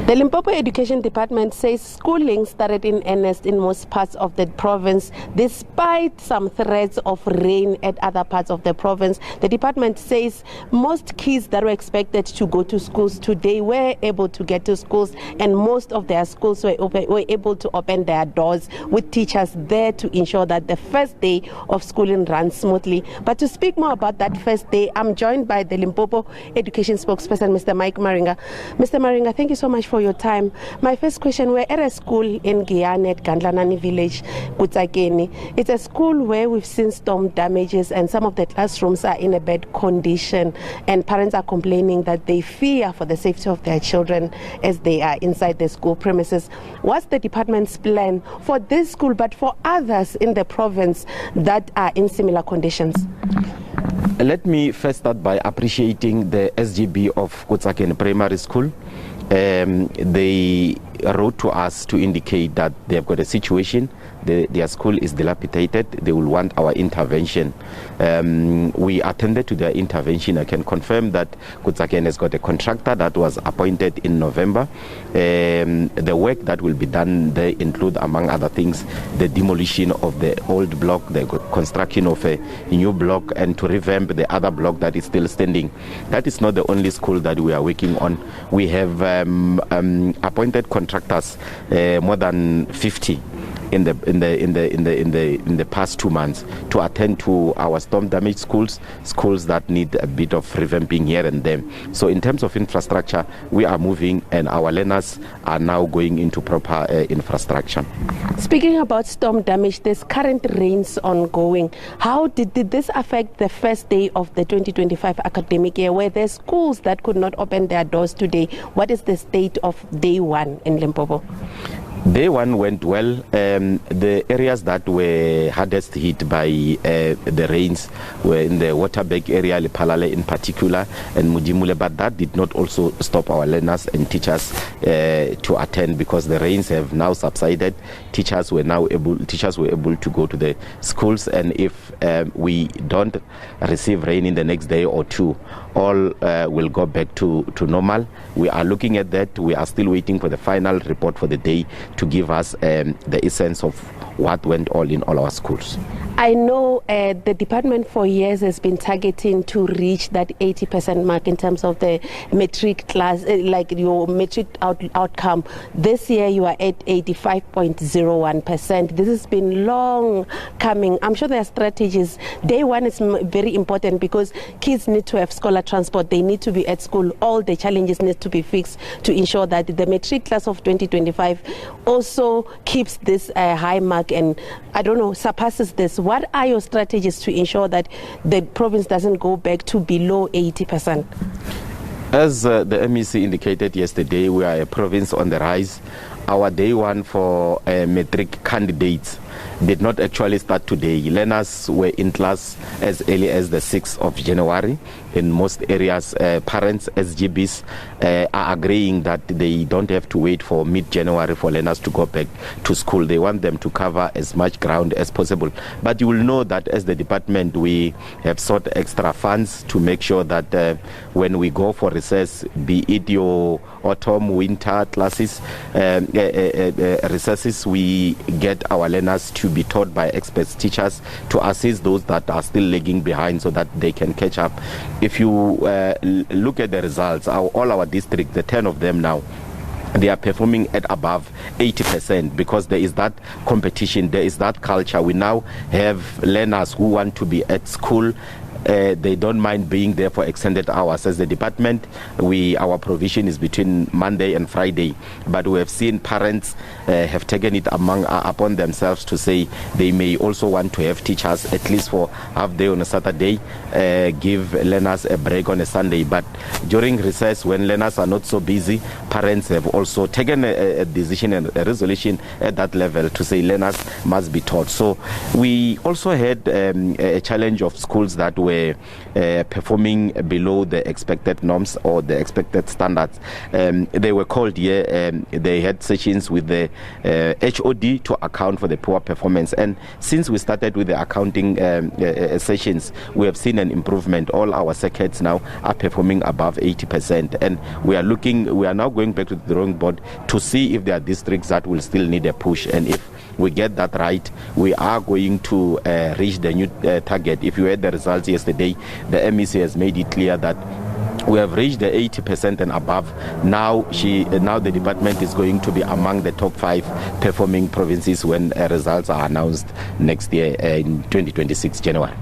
The Limpopo Education Department says schooling started in earnest in most parts of the province, despite some threats of rain at other parts of the province. The department says most kids that were expected to go to schools today were able to get to schools, and most of their schools were able to open their doors with teachers there to ensure that the first day of schooling runs smoothly. But to speak more about that first day, I'm joined by the Limpopo Education spokesperson, Mr. Mike Maringa. Mr. Maringa, thank you so much for your time. My first question, we're at a school in Giyani at Gandlanani village, Kutsakeni. It's a school where we've seen storm damages and some of the classrooms are in a bad condition, and parents are complaining that they fear for the safety of their children as they are inside the school premises. What's the department's plan for this school but for others in the province that are in similar conditions? Let me first start by appreciating the SGB of Kutsakeni Primary School. They wrote to us to indicate that they have got a situation. Their school is dilapidated. They will want our intervention. We attended to their intervention. I can confirm that Kutsakeni has got a contractor that was appointed in November. The work that will be done there include, among other things, the demolition of the old block, the construction of a new block, and to revamp the other block that is still standing. That is not the only school that we are working on. We have appointed contractors, more than 50 in the past 2 months, to attend to our storm damaged schools that need a bit of revamping here and there. So in terms of infrastructure, we are moving, and our learners are now going into proper infrastructure. Speaking about storm damage, there's current rains ongoing. How did this affect the first day of the 2025 academic year, where there's schools that could not open their doors today? What is the state of day one in Limpopo? Day one went well. The areas that were hardest hit by the rains were in the Waterberg area, Lephalale in particular, and Mudimule, but that did not also stop our learners and teachers to attend, because the rains have now subsided. Teachers were able to go to the schools, and if we don't receive rain in the next day or two, all will go back to normal. We are looking at that. We are still waiting for the final report for the day to give us the essence of what went all in all our schools. I know the department for years has been targeting to reach that 80% mark in terms of the metric class, like your metric outcome. This year you are at 85.01%. This has been long coming. I'm sure there are strategies. Day one is very important because kids need to have scholar transport. They need to be at school. All the challenges need to be fixed to ensure that the metric class of 2025 also keeps this high mark and, I don't know, surpasses this. What are your strategies to ensure that the province doesn't go back to below 80%? As the MEC indicated yesterday, we are a province on the rise. Our day one for metric candidates did not actually start today. Learners were in class as early as the 6th of January. In most areas, parents, SGBs, are agreeing that they don't have to wait for mid-January for learners to go back to school. They want them to cover as much ground as possible. But you will know that as the department, we have sought extra funds to make sure that when we go for recess, be it your autumn, winter classes, recesses, we get our learners to be taught by expert teachers to assist those that are still lagging behind so that they can catch up. If you look at the results, all our districts, the 10 of them now, they are performing at above 80% because there is that competition, there is that culture. We now have learners who want to be at school. They don't mind being there for extended hours. As the department, our provision is between Monday and Friday, but we have seen parents have taken it upon themselves to say they may also want to have teachers at least for half day on a Saturday, give learners a break on a Sunday. But during recess, when learners are not so busy, parents have also taken a decision and a resolution at that level to say learners must be taught. So we also had a challenge of schools that were were performing below the expected norms or the expected standards. They were called here. They had sessions with the HOD to account for the poor performance. And since we started with the accounting sessions, we have seen an improvement. All our circuits now are performing above 80%. And we are now going back to the drawing board to see if there are districts that will still need a push. And if we get that right, we are going to reach the new target. If you had the results yesterday, the MEC has made it clear that we have reached the 80% and above. Now the department is going to be among the top 5 performing provinces when results are announced next year in 2026 January.